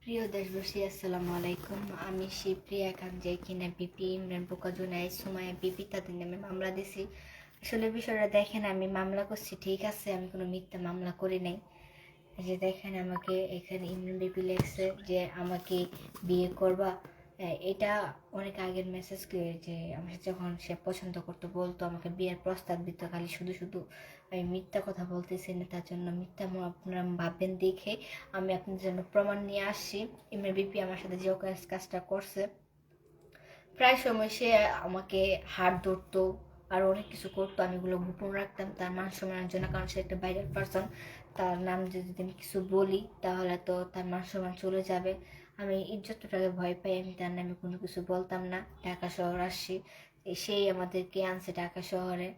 প্রিয় দেশবাসী, আসসালামু আলাইকুম। আমি শিবপ্রিয়া খান, যে কিনা বিপি ইমরান বোকাজুনাই সুমাইয়া বিপি তাদের নামে মামলা দিছি। আসলে বিষয়টা দেখেন, আমি মামলা করছি ঠিক আছে, আমি কোনো মিথ্যা মামলা করি নাই। এই যে দেখেন, আমাকে এখানে ইমরান বিপি লেখছে যে আমাকে বিয়ে করবা। এটা অনেক আগের মেসেজ, যে আমার সাথে যখন সে পছন্দ করতো বলতো আমাকে বিয়ের প্রস্তাব দিত, খালি শুধু শুধু আমি মিথ্যা কথা বলতেছি না, তার জন্য মিথ্যা আপনারা ভাববেন দেখে আমি আপনাদের জন্য প্রমাণ নিয়ে আসছি। ইমরান বিপি আমার সাথে যে কাজটা করছে, প্রায় সময় সে আমাকে হাত ধরতো আর অনেক কিছু করতো, আমি এগুলো গোপন রাখতাম তার মান সম্মানের জন্য, কারণ সে একটা ভাইরাল পারসন। তার নাম যদি আমি কিছু বলি তাহলে তো তার মান সম্মান চলে যাবে। আমি ইজ্জতটাকে ভয় পাই, আমি তার নামে কোনো কিছু বলতাম না। ঢাকা শহর আসছি, সেই আমাদেরকে আনছে ঢাকা শহরে।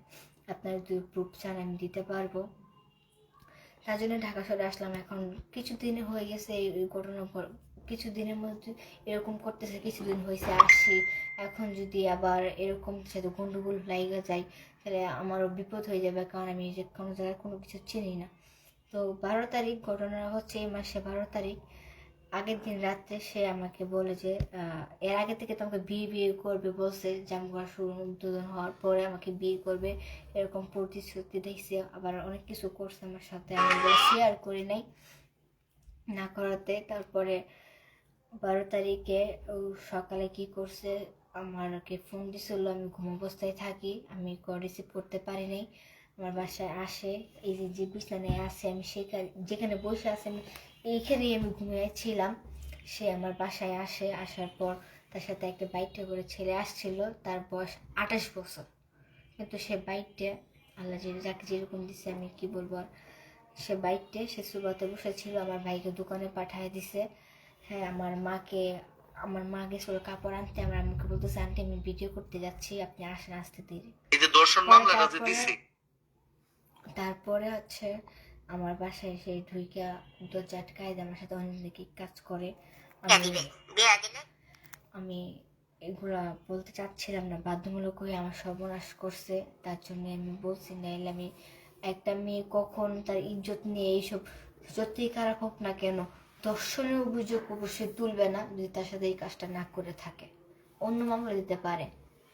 আপনার যদি প্রুফ চান আমি দিতে পারবো। তার জন্য ঢাকা শহরে আসলাম। এখন কিছুদিন হয়ে গেছে এই ঘটনার পর, কিছুদিনের মধ্যে এরকম করতেছে, কিছুদিন হয়েছে আসছি। এখন যদি আবার এরকম সাথে গন্ডগোল লাইগা যায় তাহলে আমারও বিপদ হয়ে যাবে, কারণ আমি যে কোনো জায়গায় কোনো কিছু চিনি না। তো 12 তারিখ ঘটনা হচ্ছে, এই মাসে 12 তারিখ আগের দিন রাত্রে সে আমাকে বলে যে এর আগে থেকে তোমাকে বিয়ে বিয়ে করবে বলছে, জামগা শুরু উদ্বোধন হওয়ার পরে আমাকে বিয়ে করবে, এরকম প্রতিশ্রুতি দিয়েছে। আবার অনেক কিছু করছে আমার সাথে, আমি শেয়ার করি নাই না করাতে। তারপরে 12 তারিখে ও সকালে কি করছে, আমাকে ফোন দিছিল, আমি ঘুম অবস্থায় থাকি, আমি কল রিসিভ করতে পারি নাই। আমার বাসায় আসে, এই যে যে বিছানায় আসে আমি সেখানে, যেখানে বসে আছে আমি এইখানেই আমি ঘুমিয়েছিলাম। সে আমার বাসায় আসে, আসার পর তার সাথে একটা বাইকটা করে ছেলে আসছিল, তার বয়স 28 বছর। কিন্তু সে বাইকটা আল্লাহ যাকে যেরকম দিছে আমি কি বলবো আর, সে বাইকটা সে সুবাতে বসেছিল, আমার ভাইকে দোকানে পাঠিয়ে দিছে। হ্যাঁ, আমার মা গেছিল কাপড় আনতে, আমার আম্মুকে বলতেছে আন্টি আমি ভিডিও করতে যাচ্ছি, আপনি আসেন আসতে দেরি। এই যে দর্শন মামলাটা যে দিছি, তারপরে হচ্ছে আমার বাসায় এসে ঢুইকা দরজা আটকায় দেয়, আমার সাথে অনেক কাজ করে। আমি এগুলা বলতে চাচ্ছিলাম না, বাধ্যমূলক হয়ে আমার সর্বনাশ করছে, তার জন্য আমি বলছি। নাইলে আমি, একটা মেয়ে কখন তার ইজ্জত নিয়ে এইসব, যতই খারাপ হোক না কেন, ধর্ষণের অভিযোগ অবশ্যই তুলবে না যদি তার সাথে এই কাজটা না করে থাকে। অন্য মামলা দিতে পারে,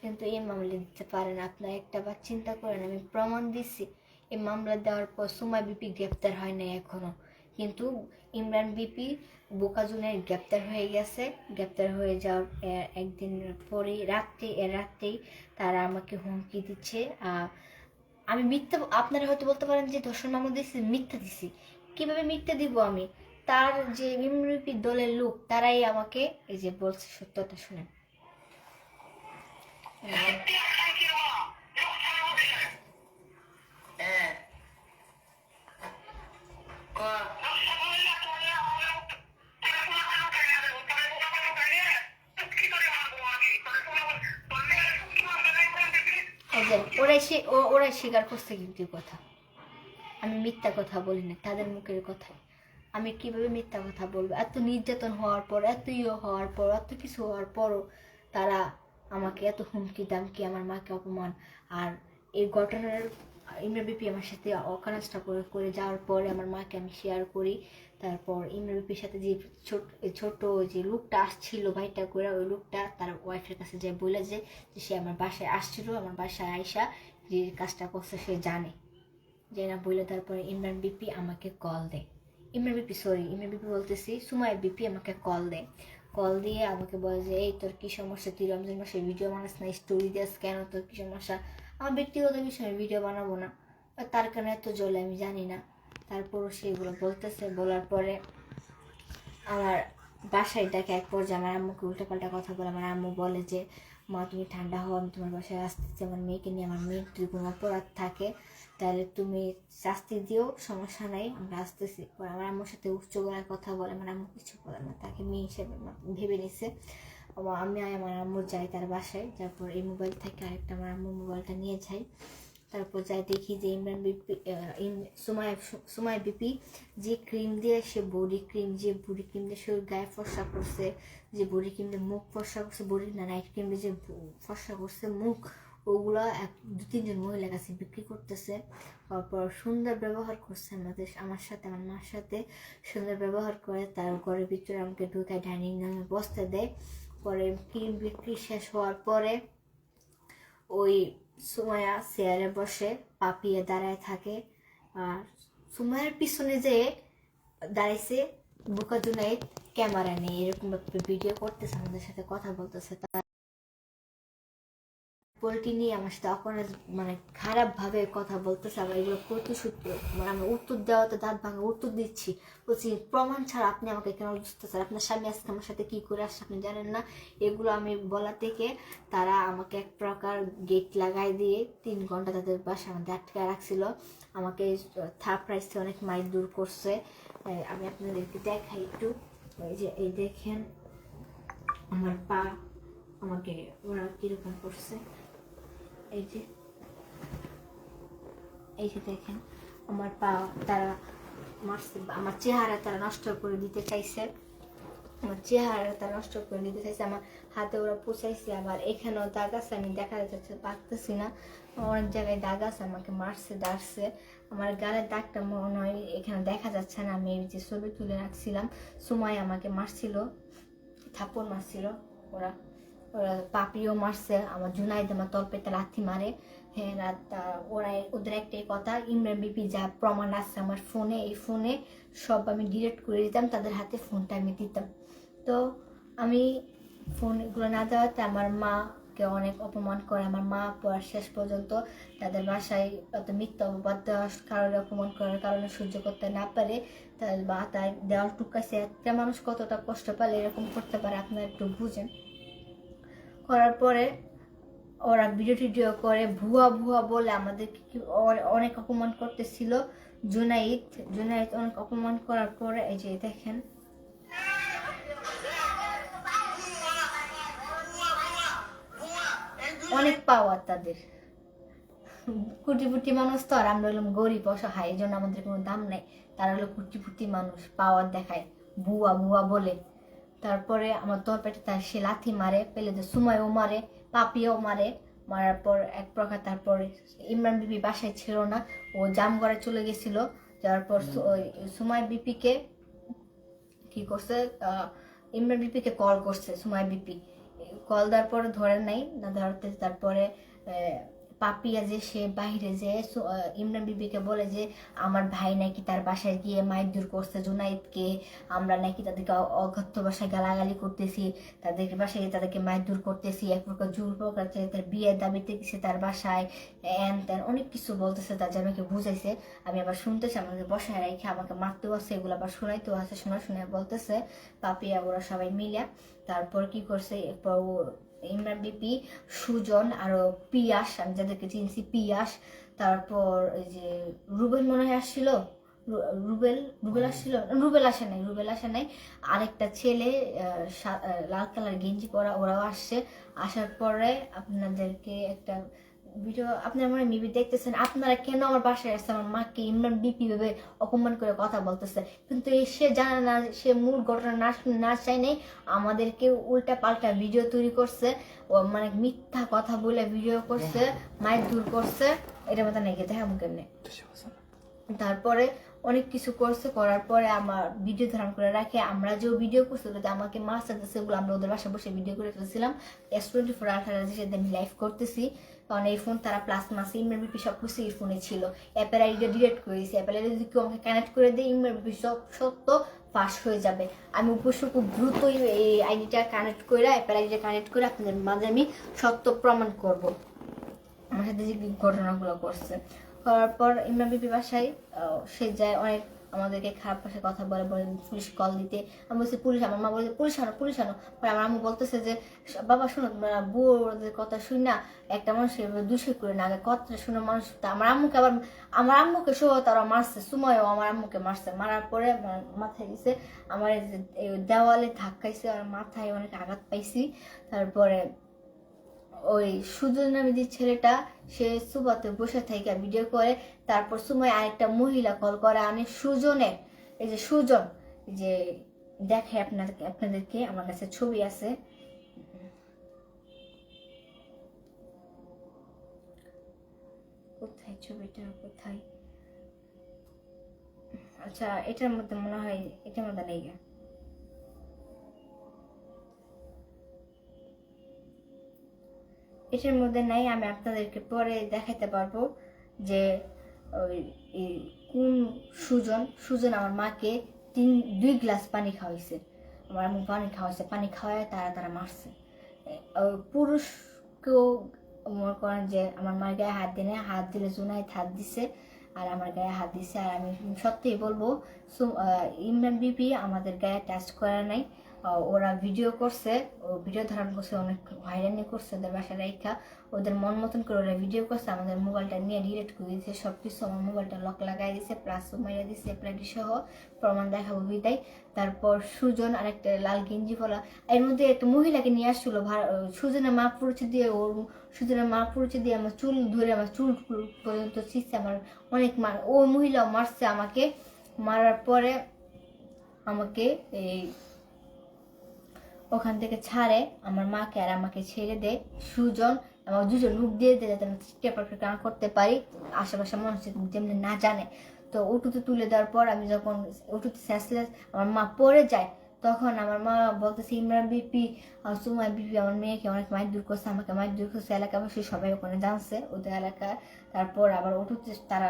কিন্তু এই মামলা দিতে পারে না। আপনার একটা বার চিন্তা করেন, আমি প্রমাণ দিচ্ছি। এই মামলা দেওয়ার পর সুমা বিপি গ্রেপ্তার হয় নাই এখনো, কিন্তু ইমরান বিপি বোকাজুনের গ্রেপ্তার হয়ে গেছে। গ্রেপ্তার হয়ে যাওয়ার একদিন পরেই রাত্রেই তারা আমাকে হুমকি দিচ্ছে। আমি মিথ্যা, আপনারা হয়তো বলতে পারেন যে ধর্ষণ মামলা দিচ্ছি, মিথ্যা দিছি। কিভাবে মিথ্যা দিব আমি? তার যে ইমরান বিপির দলের লোক, তারাই আমাকে এই যে বলছে, সত্যটা শুনেন। ওরাই স্বীকার করছে কিন্তু কথা, আমি মিথ্যা কথা বলি না তাদের মুখের কথায়। আমি কিভাবে মিথ্যা কথা বলবো? এত নির্যাতন হওয়ার পর, এত হওয়ার পর, এত কিছু হওয়ার পরও তারা আমাকে এত হুমকি দামকি, আমার মাকে অপমান। আর এই ঘটনার ইমরান বিপি আমার সাথে অকারেন্সটা করে যাওয়ার পরে আমার মাকে আমি শেয়ার করি। তারপর ইমরান বিপির সাথে যে ছোট যে লোকটা আসছিল ভাইটা করে, ওই লোকটা তার ওয়াইফের কাছে যে বলে যে সে আমার বাসায় আসছিল, আমার বাসায় আইসা যে কাজটা করছে সে জানে। যে না বলে তারপরে ইমরান বিপি আমাকে কল দেয়। ইমরান বিপি বলতেছি, সুমাইয়া বিপি আমাকে কল দিয়ে আমাকে বলে যে এই তোর কি সমস্যা, তুই রমজান মাসে ভিডিও বানাস না, স্টোরি দিস কেন, তোর কি সমস্যা? আমার ব্যক্তিগত বিষয়ে ভিডিও বানাবো না, তার কারণে এত জ্বলে আমি জানি না। তারপরও সেগুলো বলতেছে, বলার পরে আমার বাসায় ডাকে। এক পর্যায়ে আমার আম্মুকে উল্টোপাল্টা কথা বলে, আমার আম্মু বলে যে মা তুমি ঠান্ডা হও, আমি তোমার বাসায় আসতেছি আমার মেয়েকে নিয়ে, আমার মেয়ের যদি কোনো অপরাধ থাকে তাহলে তুমি শাস্তি দিও, সমস্যা নাই, আমরা আসতেছি। আমার আম্মুর সাথে উচ্চ গলায় কথা বলে, আমার আম্মু কিছু বলে না, তাকে মেয়ে হিসেবে ভেবে নিছে। আমি আমার আম্মুর যাই তার বাসায়, তারপর এই মোবাইল থেকে আরেকটা আমার আম্মুর মোবাইলটা নিয়ে যাই। তারপর যাই দেখি যে ইমরান বিপি সুমাইয়া বিপি যে ক্রিম দিয়ে সে বডি ক্রিম দিয়ে সে গায়ে ফর্সা করছে, যে বডি ক্রিম দিয়ে মুখ ফর্সা করছে, বডি না নাইট ক্রিম দিয়ে যে ফর্সা করছে মুখ, ওগুলো 2-3 জন মহিলার কাছে বিক্রি করতেছে। তারপর সুন্দর ব্যবহার করছে আমার সাথে, আমার মার সাথে সুন্দর ব্যবহার করে। তার ঘরের ভিতরে আমাকে ঢুকায় ডাইনিং রুমে বসতে দেয়। পরে ক্রিম বিক্রি শেষ হওয়ার পরে ওই সুমাইয়া চেয়ারে বসে পাপিয়ে দাঁড়ায় থাকে। আর সুমাইয়ার পিছনে যে দাঁড়াইছে বোকা জুনাইদ ক্যামেরা নেই, এরকম ভিডিও করতেছে, আমাদের সাথে কথা বলতেছে। পোল্ট্রি নিয়ে আমার সাথে অপরাধ মানে খারাপ ভাবে কথা বলতেছে। আবার এগুলো প্রতিশোধ মানে আমরা উত্তর দেওয়াতে দাঁত ভাঙা উত্তর দিচ্ছি, বলছি প্রমাণ ছাড়া আপনি আমাকে কেন বুঝতেছেন, আপনার স্বামী আজকে আমার সাথে কি করে আসছে আপনি জানেন না। এগুলো আমি বলা থেকে তারা আমাকে এক প্রকার গেট লাগাই দিয়ে 3 ঘন্টা তাদের বাসার মধ্যে আটকে রাখছিল। আমাকে থাপড়াইছে, অনেক মাইল দূর করছে। আমি আপনাদেরকে দেখাই একটু। এই যে এই দেখেন আমার পা, আমাকে ওরা কিরকম করছে। এই যে দেখেন আমার পা তারা মারছে, আমার চেহারা তারা নষ্ট করে দিতে চাইছে, আমার চেহারা তারা নষ্ট করে দিতে চাইছে, আমার হাতে ওরা পোষাইছে। আবার এখানেও দাগ আছে, আমি দেখা যাচ্ছে পারতেছি না, অনেক জায়গায় দাগ আছে, আমাকে মারছে দাঁড়ছে। আমার গালের দাগটা মনে হয় এখানে দেখা যাচ্ছে না, আমি এই যে ছবি তুলে রাখছিলাম। সময় আমাকে মারছিল, থাপ্পড় মারছিল ওরা, পাপিও মারছে, আমার জুনাইদ আমার তলপেতে লাথি মারে। হ্যাঁ ওরা ওদের একটাই কথা, ইমরান বিপি যা প্রমাণ আছে আমার ফোনে, এই ফোনে সব আমি ডিলিট করে দিতাম, তাদের হাতে ফোনটা আমি দিতাম। তো আমি ফোনগুলো না দেওয়াতে আমার মাকে অনেক অপমান করে। আমার মা পড়ার শেষ পর্যন্ত তাদের বাসায় অত মিথ্যা অপবাদ দেওয়ার কারণে, অপমান করার কারণে সহ্য করতে না পারে তার বা তাই দেওয়াল টুকাইছে। একটা মানুষ কতটা কষ্ট পেলে এরকম করতে পারে আপনারা একটু বুঝেন। করার পরে ওরা ভিডিও করে ভুয়া বলে আমাদেরকে অনেক অপমান করতেছিল। জুনাইদ অনেক অপমান করার পরে এই যে দেখেন অনেক পাওয়ার তাদের, কোটিপতি মানুষ তো, আর আমরা হলাম গরিব অসহায়, এই জন্য আমাদের কোনো দাম নাই। তারা হলো কোটিপতি মানুষ, পাওয়ার দেখায় ভুয়া বলে। তারপরে আমার তরপেটে তার সে লাথি মারে, পেলে যে সুমাইও মারে, পাপিও মারে। মারার পর এক প্রকার তারপরে ইমরান বিপি বাসায় ছিল না, ও জামগড়ে চলে গেছিল। যাওয়ার পর সুমাই বিপিকে কি করছে, ইমরান বিপিকে কল করছে। সুমাই বিপি কল দেওয়ার পরে ধরে নাই, না ধরতে তারপরে পাপিয়া যে সে বাহিরে যে ইমরান বিবিকে বলে যে আমার ভাই নাকি তার বাসায় গিয়ে মারধর করছে জুনাইদকে, আমরা নাকি তাদেরকে অগত্য বাসায় গালাগালি করতেছি, তাদেরকে বাসায় গিয়ে তাদেরকে মারধর করতেছি, এক প্রকার জোর প্রকার তার বিয়ের দাবিতে গেছে তার বাসায়, এন তেন অনেক কিছু বলতেছে। তার যে আমাকে বুঝাইছে, আমি আবার শুনতেছি, আমাকে বসায় রেখে আমাকে মারতেও আছে, এগুলো আবার শোনাইতেও আছে, শুনে বলতেছে পাপিয়া ওরা সবাই মিলে। তারপর কি করছে, ইমরান বিপি, সুজন আর পিয়াস, আমি যাদেরকে চিনছি পিয়াস, তারপর এই যে রুবেল মনে হয় আসছিল, রুবেল আসে নাই, আরেকটা ছেলে লাল কালার গেঞ্জি পরা, ওরাও আসছে। আসার পরে আপনাদেরকে একটা ভিডিও আপনারা মনে মিবি দেখতেছেন, আপনারা কেন আমার বাসায় আসছে, আমার মাকে ইমরান বিপি ভাবে অপমান করে কথা বলতেছে, কিন্তু সে জানে না, সে মূল ঘটনা না চাই নাই, আমাদেরকে উল্টা পাল্টা ভিডিও তৈরি করছে, ও মানে মিথ্যা কথা বলে ভিডিও করছে, মাইক দূর করছে, এটার মতো নাকি দেখা কেমনে। তারপরে অনেক কিছু করছে, করার পরে আমার ভিডিও ধারণ করে রাখে। আমরা যে ভিডিও করছি ওগুলো আমাকে মাছ আছে, ওগুলো আমরা ওদের বাসায় বসে ভিডিও করে ফেলছিলাম। S24 আলট্রার সাথে আমি লাইভ করতেছি, কারণ এই ফোন তারা প্লাস মাস ইমেল বিপি সব কিছু এই ফোনে ছিল। অ্যাপের আইডিটা ডিলিট করে দিয়েছি, অ্যাপের আইডি যদি কেউ আমাকে কানেক্ট করে দেয় ইমেল বিপি সব সত্য ফাঁস হয়ে যাবে। আমি অবশ্য খুব দ্রুতই এই আইডিটা কানেক্ট করে, অ্যাপের আইডিটা কানেক্ট করে আপনাদের মাঝে আমি সত্য প্রমাণ করব আমার সাথে যে ঘটনাগুলো করছে। করার পর ইমরান বিপি বাসায় সে যায়, অনেক আমাদেরকে খারাপ ভাষায় কথা বলে পুলিশ কল দিতে। আমি বলছি পুলিশ, আমার মা বলছে পুলিশ আনো পরে আমার আম্মু বলতেছে যে বাবা শোনো, তোমরা বুড়োদের কথা শুনি না, একটা মানুষ দূষণ করে না, আগে কথা শুনে মানুষ। আমার আম্মুকে আবার আমার আম্মুকে সহ তারা মারছে, সময়ও আমার আম্মুকে মারছে, মারার পরে মাথায় গেছে আমার দেওয়ালে ধাক্কাইছে, আর মাথায় অনেক আঘাত পাইছি। তারপরে ওই সুজন নামে যে ছেলেটা, সে সুবাতে বসে থেকে ভিডিও করে। তারপর সময় আরেকটা মহিলা কল করে, আমি সুজনের, এই যে সুজন, যে দেখে আপনাদেরকে আমার কাছে ছবি আছে, ছবিটা কোথায়? আচ্ছা, এটার মধ্যে মনে হয়, এটার মধ্যে নেই। এটার মধ্যে নাই, আমি আপনাদেরকে পরে দেখাতে পারবো যে ওই কোন সুজন। সুজন আমার মাকে 2 গ্লাস পানি খাওয়াইছে। আমার আম্মু পানি খাওয়াইছে, পানি খাওয়ায় তারা তারা মারছে। পুরুষকেও মনে করেন যে আমার মার গায়ে হাত দিনে, হাত দিলে জুনাইদ হাত দিছে আর আমার গায়ে হাত দিছে। আর আমি সত্যিই বলবো, ইমরান বিপি আমাদের গায়ে টাচ করে নাই। ওরা ভিডিও করছে, ও ভিডিও ধারণ করছে, অনেক হয়রানি করছে ওদের বাসায় রেখা। ওদের মন মতন করে ওরা ভিডিও করছে, আমাদের মোবাইলটা নিয়ে ডিলিট করে দিয়েছে সব কিছু। আমার মোবাইলটা লক লাগাই দিয়েছে, প্লাস মাইরা দিয়েছে প্লাটি সহ, প্রমাণ দেখাবো বিদায়। তারপর সুজন আরেকটা লাল গেঞ্জি পরা, এর মধ্যে একটা মহিলাকে নিয়ে আসছিল। সুজনের মা পরিচয় দিয়ে, ওর সুজনের মা পরিচয় দিয়ে আমার চুল ধরে, আমার চুল পর্যন্ত ছিঁচছে, আমার অনেক ওই মহিলাও মারছে আমাকে। মারার পরে আমাকে এই ওখান থেকে ছাড়ে, আমার মাকে আর আমাকে ছেড়ে দেয় সুজন। আমার দুজন লোক দিয়ে দেয় যাতে আমি পেপার কানা করতে পারি, আশেপাশে মানুষ যেমনি না জানে। তো উটুতে তুলে দেওয়ার পর আমি যখন উটুতে সেন্সলেস আমার মা পড়ে যায়, তখন আমার মা বলতেছে ইমরান বিপি আর সুমাই বিপি আমার মেয়েকে অনেক মাইর দূর করছে, আমাকে মাইর দূর করছে। এলাকাবাসী সবাই ওখানে জানছে, ওদের এলাকায়। তারপর আবার উঠুতে তারা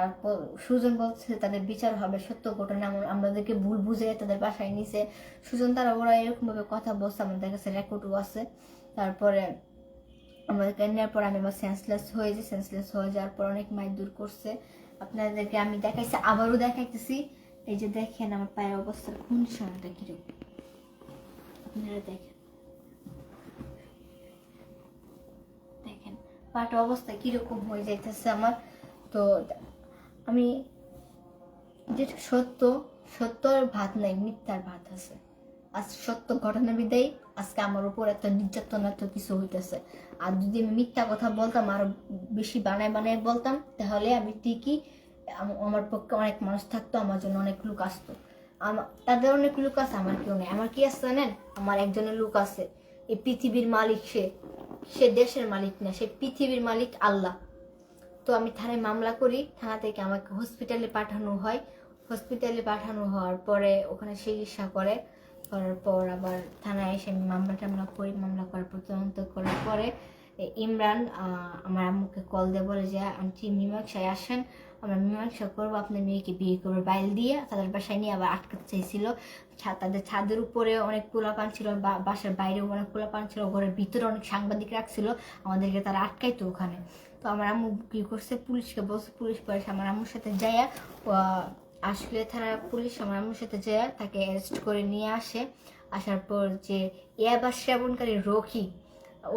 সুজন বলছে তাদের বিচার হবে, সত্য ঘটনা আমাদেরকে ভুল বুঝে তাদের বাসায় নিছে সুজন। তারা ওরা এরকমভাবে কথা বলছে, আমাদের কাছে রেকর্ডও আছে। তারপরে আমাদেরকে নেওয়ার পর আমি আবার সেন্সলেস হয়ে যাই। সেন্সলেস হয়ে যাওয়ার পর অনেক মাইর দূর করছে। আপনাদেরকে আমি দেখাইছি, আবারও দেখাইতেছি। এই যে দেখেন আমার পায়ের অবস্থার কন্ডিশনটা কিরকম, আপনারা দেখেন, দেখেন পাটা অবস্থা কিরকম হয়ে যাইতেছে আমার। তো আমি যেটা সত্য, সত্যর ভাত নাই, মিথ্যার ভাত আছে। আজ সত্য ঘটনা বিদায় আজকে আমার উপর এত নির্যাতন, এত কিছু হইতেছে। আর যদি আমি মিথ্যা কথা বলতাম, আরো বেশি বানায় বানায় বলতাম, তাহলে আমি ঠিকই, আমার পক্ষে অনেক মানুষ থাকতো, আমার জন্য অনেক লোক আসতো। তাদের অনেক লোক আছে, আমার কেউ নেই। আমার কি আছে জানেন? আমার একজনের লোক আছে, এই পৃথিবীর মালিক সে। সে দেশের মালিক না, সে পৃথিবীর মালিক আল্লাহ। তো আমি থানায় মামলা করি, থানা থেকে আমাকে হসপিটালে পাঠানো হয়। হসপিটালে পাঠানো হওয়ার পরে ওখানে চিকিৎসা করার পর আবার থানায় এসে আমি মামলা টামলা করি। মামলা করার পর তদন্ত করার পরে ইমরান আমার আম্মুকে কল দিয়ে বলে যে আন্টি মীমাংসায় আসেন, আমরা মীমাংসা করবো, আপনার মেয়েকে বিয়ে করবো বাইল দিয়ে। তাদের বাসায় নিয়ে আবার আটকাতে চাইছিল। তাদের ছাদের উপরে অনেক পোলাপান ছিল, বাসার বাইরেও অনেক পোলাপান ছিল, ঘরের ভিতরে অনেক সাংবাদিক রাখছিল, আমাদেরকে তারা আটকাইতো ওখানে। তো আমার আম্মু কি করছে, পুলিশকে বলছে, পুলিশ পরে আমার আম্মুর সাথে যাইয়া আসলে থানা পুলিশ আমার আম্মুর সাথে যাইয়া তাকে অ্যারেস্ট করে নিয়ে আসে। আসার পর যে ইয়াবা সেবনকারী রকি,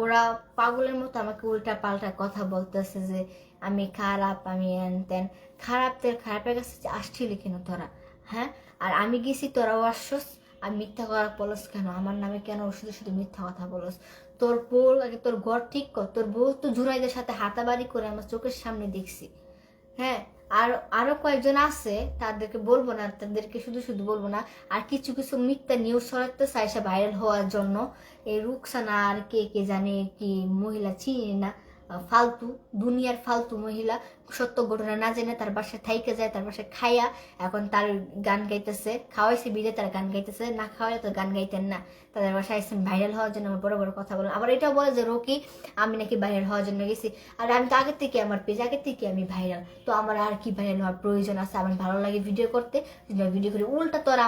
ওরা পাগলের মতো আমাকে উল্টা পাল্টা কথা বলতেছে যে আমি খারাপ, আমি এন তেন। খারাপের কাছে আসছিলি কেন তোরা? হ্যাঁ, আর আমি গেছি, তোরাও আসছস। আমি মিথ্যা কথা বলস কেন? আমার নামে কেন শুধু শুধু মিথ্যা কথা বলস? তোর বউ আগে তোর ঘর ঠিক কর। তোর বউ তো জুরাইদের সাথে হাতাবাড়ি করে আমার চোখের সামনে দেখছি। হ্যাঁ, আর আরো কয়েকজন আছে, তাদেরকে বলবো না, তাদেরকে শুধু শুধু বলবো না। আর কিছু কিছু মিথ্যা নিউজ ছড়াতে চাইছে ভাইরাল হওয়ার জন্য। এই রুকসানা আর কে কে জানে কি মহিলা, চিনি না, ফালতু, দুনিয়ার ফালতু মহিলা, সত্য ঘটনা না জেনে তার বাসায় থাইকে যায়, তার বাসায় খাইয়া এখন তার গান গাইতেছে। খাওয়াইছে বিদে তার গান গাইতেছে, না খাওয়াইলে তো গান গাইতেন না। তাদের বাসায় আসছেন ভাইরাল হওয়ার জন্য, আমার বড় বড় কথা বলেন। আবার এটাও বলে যে রকি আমি নাকি ভাইরাল হওয়ার জন্য গেছি। আর আমি তো আগের থেকে, আমার পেজ আগের থেকে আমি ভাইরাল, তো আমার আর কি ভাইরাল হওয়ার প্রয়োজন আছে? আমার ভালো লাগে ভিডিও করতে, ভিডিও করি। উল্টা তোর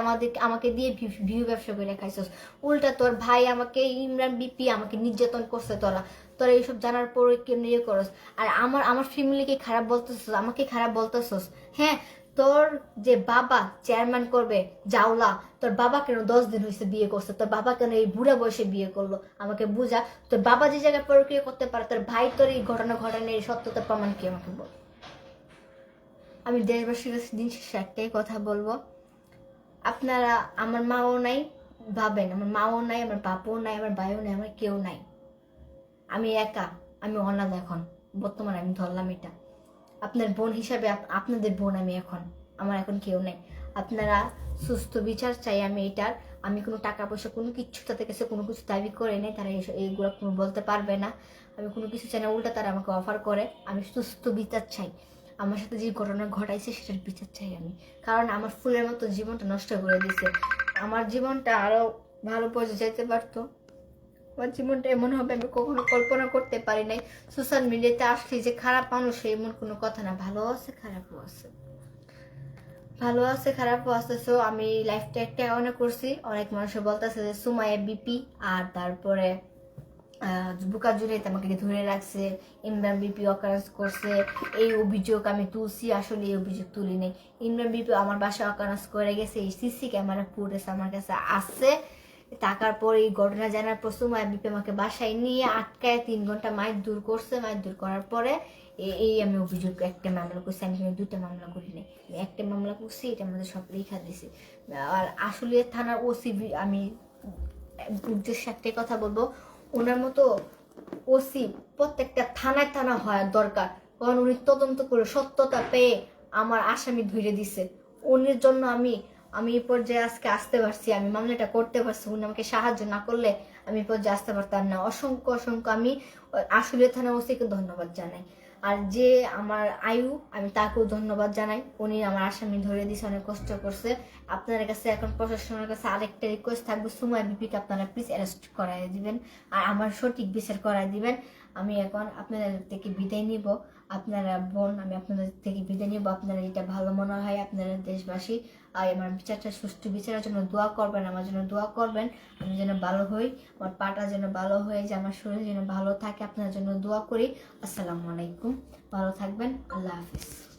আমাকে দিয়ে ভিউ ব্যবসা করে খাইছস। উল্টা তোর ভাই আমাকে, ইমরান বিপি আমাকে নির্যাতন করছে। তোরা এইসব জানার পরে কেমনি ইয়ে করস? আর আমার ফ্যামিলিকে খারাপ বলতেছস, আমাকে খারাপ বলতেছস। হ্যাঁ, তোর যে বাবা চেয়ারম্যান করবে জাউলা, তোর বাবা কেন 10 দিন হয়েছে বিয়ে করছে? তোর বাবা কেন এই বুড়া বয়সে বিয়ে করলো? আমাকে বুঝা। তোর বাবা যে জায়গায় প্রক্রিয়া করতে পারে, তোর ভাই তোর এই ঘটনা ঘটানোর এই সত্যতা প্রমাণ কি আমাকে বল। আমি দেশবাসীর কাছে দিন শেষে একটাই কথা বলবো, আপনারা, আমার মাও নাই, ভাবেন আমার মাও নাই, আমার বাপও নাই, আমার ভাইও নাই, আমার কেউ নাই। আমি একা, আমি অনাথ এখন বর্তমানে, আমি ধরলাম এটা। আপনার বোন হিসাবে আপনাদের বোন আমি এখন, আমার এখন কেউ নেই। আপনারা সুস্থ বিচার চাই আমি এটার। আমি কোনো টাকা পয়সা কোনো কিছু তাদের কাছে কোনো কিছু দাবি করে নেই, তারা এইগুলো কোনো বলতে পারবে না। আমি কোনো কিছু চাই না, উল্টা তারা আমাকে অফার করে। আমি সুস্থ বিচার চাই। আমার সাথে যে ঘটনা ঘটাইছে সেটার বিচার চাই আমি, কারণ আমার ফুলের মতো জীবনটা নষ্ট করে দিছে। আমার জীবনটা আরো ভালো পর্যায়ে যেতে পারতো, আমার জীবনটা এমন হবে আমি কখনো কল্পনা করতে পারি নাই। সোশ্যাল মিডিয়াতে আসলে যে খারাপ মানুষ এমন কোনো কথা না, ভালো আছে খারাপও আছে, ভালো আছে খারাপও আছে। সো আমি লাইফটা একটা অনেক করছি, অনেক মানুষে বলতেছে যে সুমাইয়া বিপি আর তারপরে বুকা জুড়াইতে আমাকে ধরে রাখছে, ইমরান বিপি অকারেন্স করছে, এই অভিযোগ আমি তুলছি, আসলে এই অভিযোগ তুলি নেই। ইমরান বিপি আমার বাসায় অকারেন্স করে গেছে, এই সিসি ক্যামেরা ফুটেজ আমার কাছে আসছে। টাকার পর এই ঘটনা জানার পর সুমাইয়া বিপি আমাকে বাসায় নিয়ে আটকায় 3 ঘন্টা মাইর দূর করছে। মাইর দূর করার পরে এই আমি অভিযোগ একটা মামলা করছি, আমি কিন্তু 2টা মামলা করি নাই, একটা মামলা করছি, এটার মধ্যে সব লেখা দিছি। আর আসলে থানার ওসি, আমি উদ্দেশ্যে একটাই কথা বলবো, ওনার মতো ওসি প্রত্যেকটা থানায় থানা হওয়া দরকার, কারণ উনি তদন্ত করে সত্যতা পেয়ে আমার আসামি ধরে দিছে। উনির জন্য আমি এই পর্যায়ে আজকে আসতে পারছি, আমি মামলাটা করতে পারছি। উনি আমাকে সাহায্য না করলে আমি পর্যায়ে আসতে পারতাম না। অসংখ্য অসংখ্য আমি আসলে থানা ওসিকে ধন্যবাদ জানাই। আর যে আমার আয়ু, আমি তাকেও ধন্যবাদ জানাই, উনি আমার আসামি ধরে দিয়েছে, অনেক কষ্ট করছে। আপনাদের কাছে এখন প্রশাসনের কাছে আরেকটা রিকোয়েস্ট থাকবে, সুমাইয়া বিপিকে আপনারা প্লিজ অ্যারেস্ট করাই দিবেন আর আমার সঠিক বিচার করাই দিবেন। আমি এখন আপনাদের থেকে বিদায় নিব, আপনারা বোন, আমি আপনাদের থেকে বিদায় নিব। আপনারা এটা ভালো মনে হয়, আপনারা দেশবাসী আর আমার বিচারটা সুষ্ঠু বিচারের জন্য দোয়া করবেন, আমার জন্য দোয়া করবেন, আমি যেন ভালো হই, আমার পাটা যেন ভালো হয়ে যায়, আমার শরীর যেন ভালো থাকে, আপনার জন্য দোয়া করি। আসসালামু আলাইকুম, ভালো থাকবেন, আল্লাহ হাফিজ।